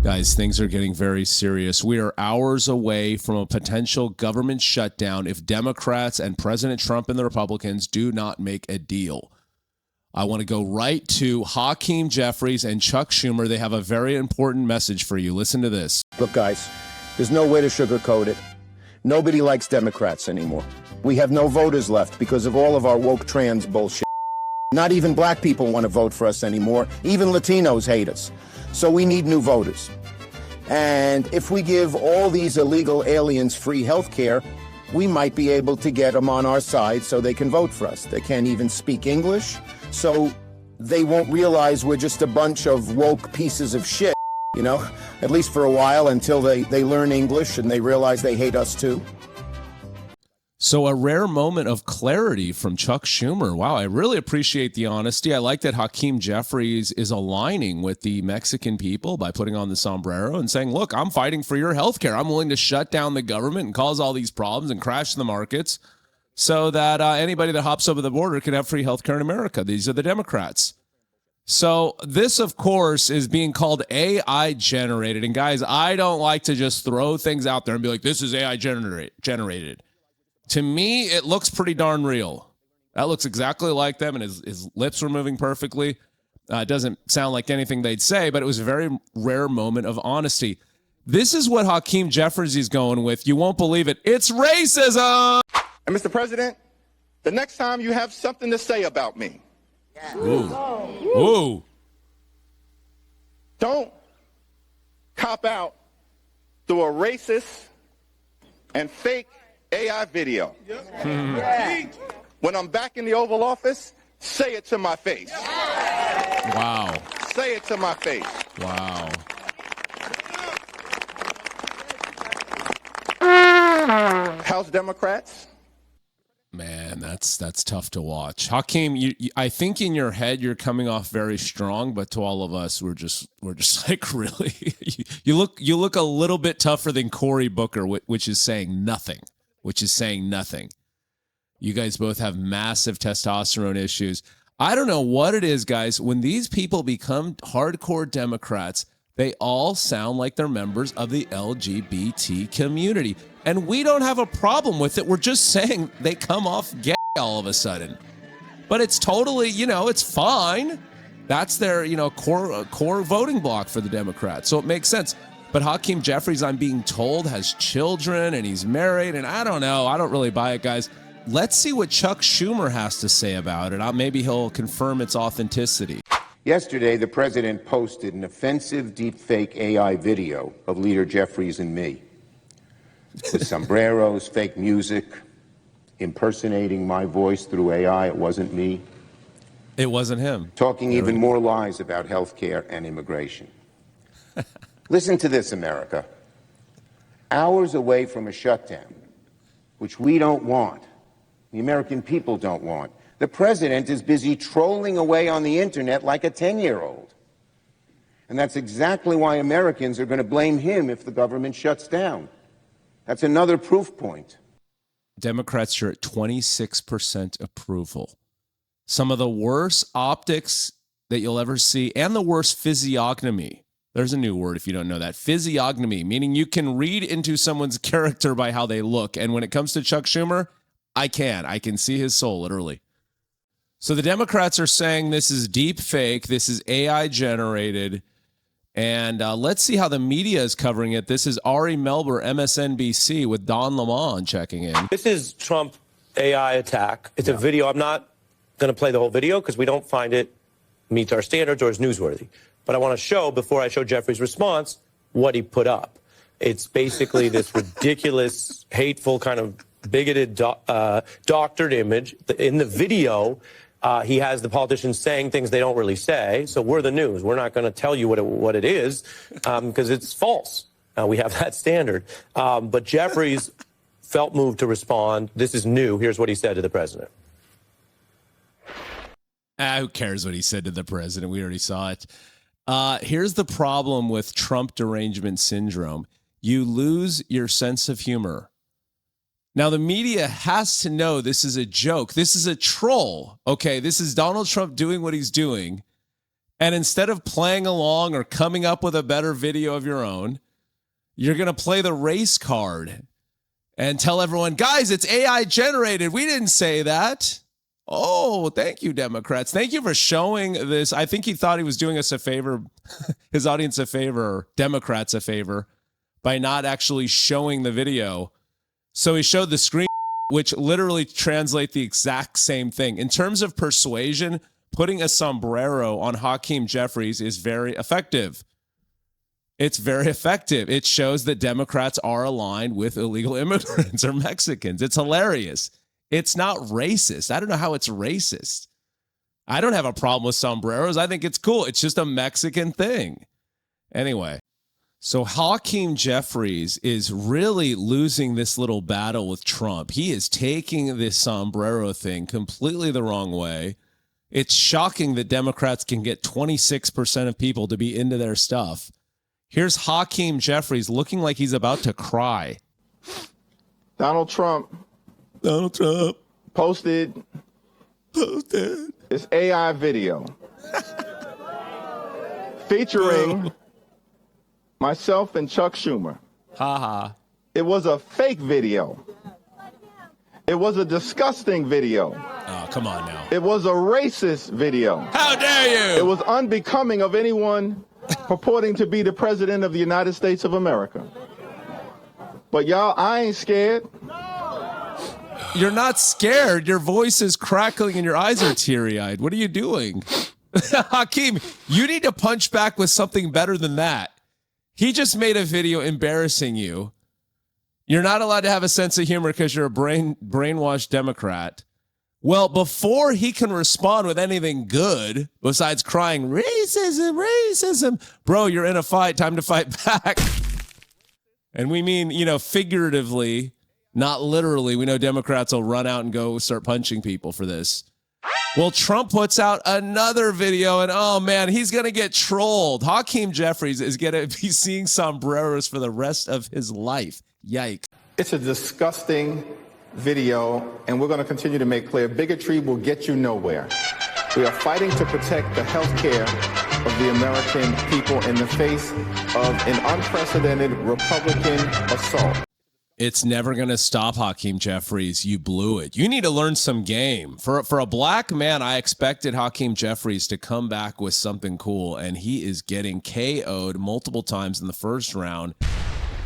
Guys, things are getting very serious. We are hours away from a potential government shutdown if Democrats and President Trump and the Republicans do not make a deal. I want to go right to Hakeem Jeffries and Chuck Schumer. They have a very important message for you. Listen to this. Look, guys, there's no way to sugarcoat it. Nobody likes Democrats anymore. We have no voters left because of all of our woke trans bullshit. Not even black people want to vote for us anymore. Even Latinos hate us. So we need new voters. And if we give all these illegal aliens free health care, we might be able to get them on our side so they can vote for us. They can't even speak English, so they won't realize we're just a bunch of woke pieces of shit, you know, at least for a while until they learn English and they realize they hate us too. So a rare moment of clarity from Chuck Schumer. Wow, I really appreciate the honesty. I like that Hakeem Jeffries is aligning with the Mexican people by putting on the sombrero and saying, look, I'm fighting for your health care. I'm willing to shut down the government and cause all these problems and crash the markets so that anybody that hops over the border can have free health care in America. These are the Democrats. So this, of course, is being called AI generated. And guys, I don't like to just throw things out there and be like, this is AI generated. To me, it looks pretty darn real. That looks exactly like them, and his lips were moving perfectly. It doesn't sound like anything they'd say, but it was a very rare moment of honesty. This is what Hakeem Jeffries is going with. You won't believe it. It's racism! And Mr. President, the next time you have something to say about me, Ooh. don't cop out through a racist and fake AI video. When I'm back in the Oval Office, say it to my face. Wow. Say it to my face. Wow. House Democrats. Man, that's tough to watch. Hakeem, I think in your head you're coming off very strong, but to all of us, we're just like, really, you look a little bit tougher than Cory Booker, which is saying nothing. You guys both have massive testosterone issues. I don't know what it is, guys. When these people become hardcore Democrats, they all sound like they're members of the LGBT community. And we don't have a problem with it. We're just saying they come off gay all of a sudden. But it's totally, it's fine. That's their, core voting block for the Democrats. So it makes sense. But Hakeem Jeffries, I'm being told, has children and he's married. And I don't know. I don't really buy it, guys. Let's see what Chuck Schumer has to say about it. Maybe he'll confirm its authenticity. Yesterday, the president posted an offensive deepfake AI video of Leader Jeffries and me with sombreros, fake music, impersonating my voice through AI. It wasn't me. It wasn't him. Talking even more lies about health care and immigration. Listen to this, America. Hours away from a shutdown, which we don't want, the American people don't want, the president is busy trolling away on the internet like a 10-year-old. And that's exactly why Americans are going to blame him if the government shuts down. That's another proof point. Democrats are at 26% approval. Some of the worst optics that you'll ever see, and the worst physiognomy. There's a new word if you don't know that. Physiognomy, meaning you can read into someone's character by how they look. And when it comes to Chuck Schumer, I can see his soul, literally. So the Democrats are saying this is deep fake, this is AI generated, and let's see how the media is covering it. This is Ari Melber, MSNBC, with Don Lemon checking in. This is Trump AI attack. It's a video. I'm not going to play the whole video because we don't find it meets our standards or is newsworthy. But I want to show, before I show Jeffrey's response, what he put up. It's basically this ridiculous, hateful, kind of bigoted, doctored image. In the video, he has the politicians saying things they don't really say. So we're the news. We're not going to tell you what it is because it's false. We have that standard. But Jeffries felt moved to respond. This is new. Here's what he said to the president. Who cares what he said to the president? We already saw it. Here's the problem with Trump derangement syndrome. You lose your sense of humor. Now, the media has to know this is a joke. This is a troll. Okay, this is Donald Trump doing what he's doing. And instead of playing along or coming up with a better video of your own, you're going to play the race card and tell everyone, guys, it's AI generated. We didn't say that. Oh, thank you, Democrats. Thank you for showing this. I think he thought he was doing us a favor, his audience a favor, Democrats a favor, by not actually showing the video. So he showed the screen, which literally translate the exact same thing. In terms of persuasion, putting a sombrero on Hakeem Jeffries is very effective. It's very effective. It shows that Democrats are aligned with illegal immigrants or Mexicans. It's hilarious. It's not racist. I don't know how it's racist. I don't have a problem with sombreros. I think it's cool. It's just a Mexican thing. Anyway, so Hakeem Jeffries is really losing this little battle with Trump. He is taking this sombrero thing completely the wrong way. It's shocking that Democrats can get 26% of people to be into their stuff. Here's Hakeem Jeffries looking like he's about to cry. Donald Trump posted this AI video featuring myself and Chuck Schumer. It was a fake video. It was a disgusting video. Oh, come on now. It was a racist video. How dare you? It was unbecoming of anyone purporting to be the president of the United States of America. But y'all, I ain't scared. You're not scared. Your voice is crackling and your eyes are teary-eyed. What are you doing? Hakeem, you need to punch back with something better than that. He just made a video embarrassing you. You're not allowed to have a sense of humor because you're a brainwashed Democrat. Well, before he can respond with anything good, besides crying, racism, racism, bro, you're in a fight, time to fight back. And we mean, figuratively, not literally. We know Democrats will run out and go start punching people for this. Well, Trump puts out another video, and oh man, he's going to get trolled. Hakeem Jeffries is going to be seeing sombreros for the rest of his life. Yikes. It's a disgusting video, and we're going to continue to make clear bigotry will get you nowhere. We are fighting to protect the health care of the American people in the face of an unprecedented Republican assault. It's never going to stop, Hakeem Jeffries. You blew it. You need to learn some game. For a black man, I expected Hakeem Jeffries to come back with something cool, and he is getting KO'd multiple times in the first round.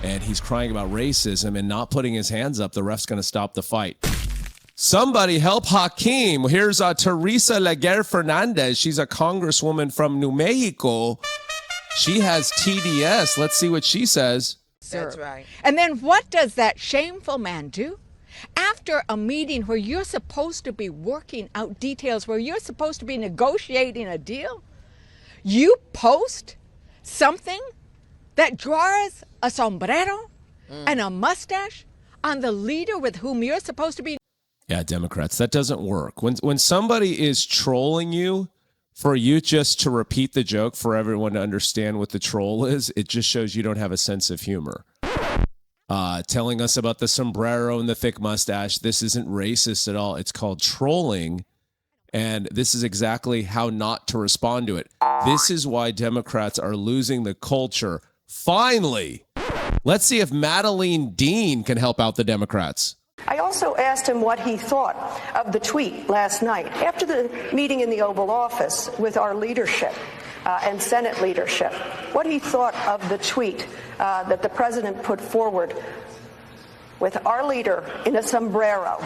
And he's crying about racism and not putting his hands up. The ref's going to stop the fight. Somebody help Hakeem. Here's Teresa Laguerre Fernandez. She's a congresswoman from New Mexico. She has TDS. Let's see what she says. That's right. And then what does that shameful man do? After a meeting where you're supposed to be working out details, where you're supposed to be negotiating a deal, you post something that draws a sombrero and a mustache on the leader with whom you're supposed to be. Yeah, Democrats, that doesn't work. When somebody is trolling you, for you just to repeat the joke for everyone to understand what the troll is, it just shows you don't have a sense of humor. Telling us about the sombrero and the thick mustache, this isn't racist at all. It's called trolling, and this is exactly how not to respond to it. This is why Democrats are losing the culture. Finally, let's see if Madeleine Dean can help out the Democrats. I also asked him what he thought of the tweet last night after the meeting in the Oval Office with our leadership and Senate leadership, what he thought of the tweet that the president put forward with our leader in a sombrero,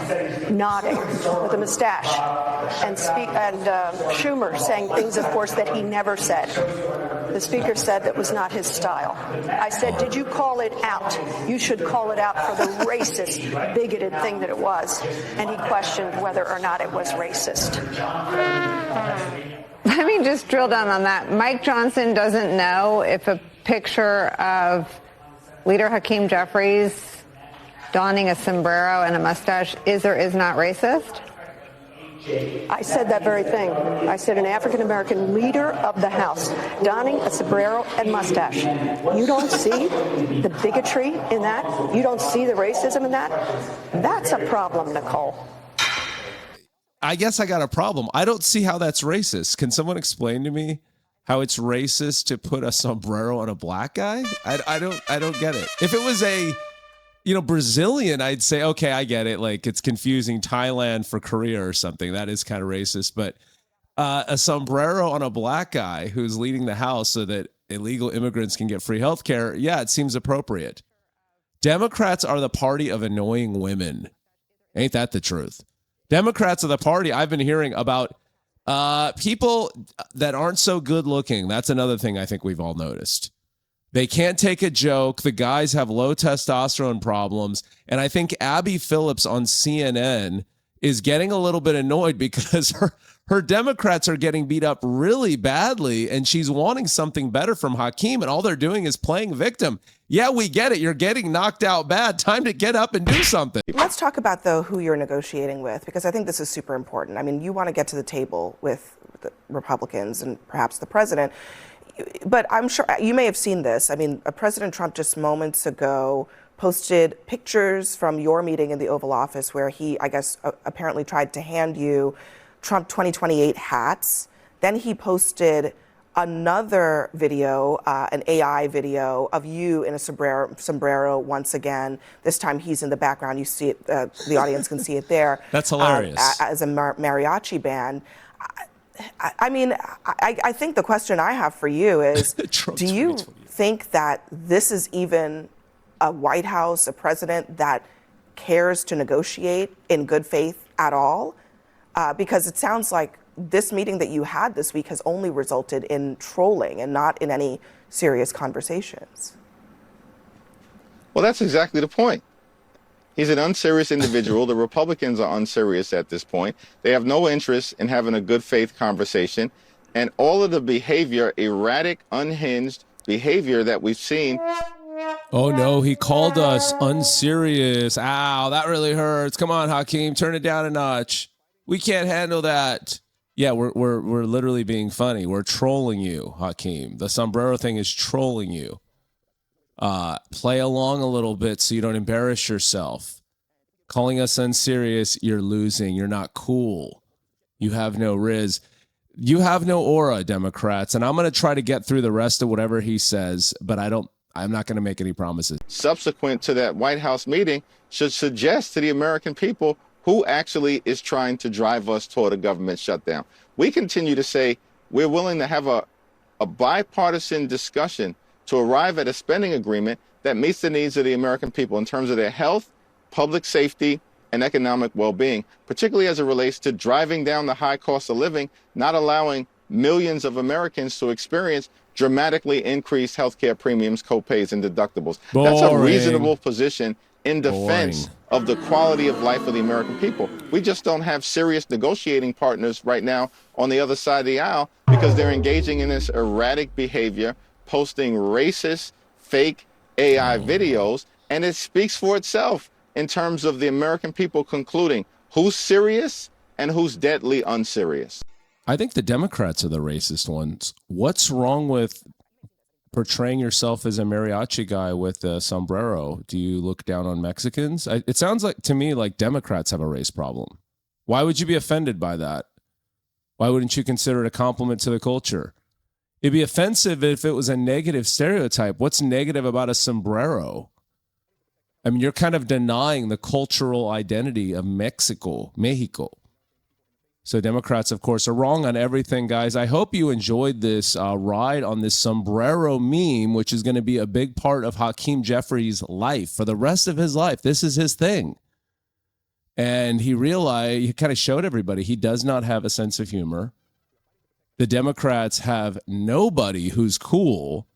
nodding with a mustache, and Schumer saying things, of course, that he never said. The speaker said that was not his style. I said, did you call it out? You should call it out for the racist, bigoted thing that it was. And he questioned whether or not it was racist. Let me just drill down on that. Mike Johnson doesn't know if a picture of Leader Hakeem Jeffries donning a sombrero and a mustache is or is not racist? I said that very thing. I said an African-American leader of the House donning a sombrero and mustache. You don't see the bigotry in that? You don't see the racism in that? That's a problem, Nicole. I guess I got a problem. I don't see how that's racist. Can someone explain to me how it's racist to put a sombrero on a black guy? I don't get it. If it was a, Brazilian, I'd say, okay, I get it. Like, it's confusing Thailand for Korea or something. That is kind of racist. But a sombrero on a black guy who's leading the House so that illegal immigrants can get free health care, yeah, it seems appropriate. Democrats are the party of annoying women. Ain't that the truth? Democrats are the party I've been hearing about people that aren't so good looking. That's another thing I think we've all noticed. They can't take a joke. The guys have low testosterone problems. And I think Abby Phillips on CNN is getting a little bit annoyed because her Democrats are getting beat up really badly, and she's wanting something better from Hakeem, and all they're doing is playing victim. Yeah, we get it. You're getting knocked out bad. Time to get up and do something. Let's talk about, though, who you're negotiating with, because I think this is super important. I mean, you want to get to the table with the Republicans and perhaps the president. But I'm sure you may have seen this. I mean, President Trump just moments ago posted pictures from your meeting in the Oval Office where he, I guess, apparently tried to hand you Trump 2028 hats. Then he posted another video, an AI video of you in a sombrero once again. This time he's in the background. You see it, the audience can see it there. That's hilarious. As a mariachi band. I think the question I have for you is, do you think that this is even a White House, a president that cares to negotiate in good faith at all? Because it sounds like this meeting that you had this week has only resulted in trolling and not in any serious conversations. Well, that's exactly the point. He's an unserious individual. The Republicans are unserious at this point. They have no interest in having a good faith conversation. And all of the behavior, erratic, unhinged behavior that we've seen. Oh, no, he called us unserious. Ow, that really hurts. Come on, Hakeem, turn it down a notch. We can't handle that. Yeah, we're literally being funny. We're trolling you, Hakeem. The sombrero thing is trolling you. Play along a little bit so you don't embarrass yourself. Calling us unserious, you're losing. You're not cool. You have no riz. You have no aura, Democrats. And I'm going to try to get through the rest of whatever he says, but I'm not going to make any promises. Subsequent to that White House meeting should suggest to the American people who actually is trying to drive us toward a government shutdown. We continue to say we're willing to have a bipartisan discussion to arrive at a spending agreement that meets the needs of the American people in terms of their health, public safety, and economic well-being, particularly as it relates to driving down the high cost of living, not allowing millions of Americans to experience dramatically increased healthcare premiums, co-pays, and deductibles. That's a reasonable position in defense of the quality of life of the American people. We just don't have serious negotiating partners right now on the other side of the aisle because they're engaging in this erratic behavior, posting racist, fake AI videos, and it speaks for itself in terms of the American people concluding who's serious and who's deadly unserious. I think the Democrats are the racist ones. What's wrong with portraying yourself as a mariachi guy with a sombrero? Do you look down on Mexicans? It sounds like to me like Democrats have a race problem. Why would you be offended by that? Why wouldn't you consider it a compliment to the culture? It'd be offensive if it was a negative stereotype. What's negative about a sombrero? I mean, you're kind of denying the cultural identity of Mexico. So Democrats, of course, are wrong on everything, guys. I hope you enjoyed this ride on this sombrero meme, which is going to be a big part of Hakeem Jeffries' life for the rest of his life. This is his thing. And he realized, he kind of showed everybody he does not have a sense of humor. The Democrats have nobody who's cool.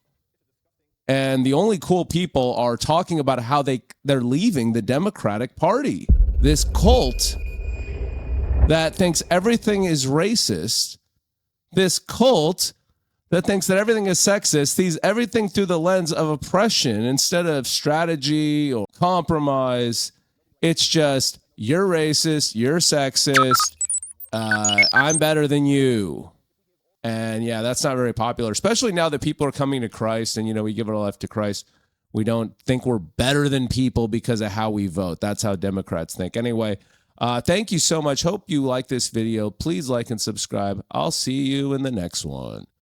And the only cool people are talking about how they're leaving the Democratic Party. This cult that thinks everything is racist, this cult that thinks that everything is sexist, sees everything through the lens of oppression instead of strategy or compromise. It's just, you're racist, you're sexist, I'm better than you. And yeah, that's not very popular, especially now that people are coming to Christ and, we give our life to Christ. We don't think we're better than people because of how we vote. That's how Democrats think. Anyway, thank you so much. Hope you like this video. Please like and subscribe. I'll see you in the next one.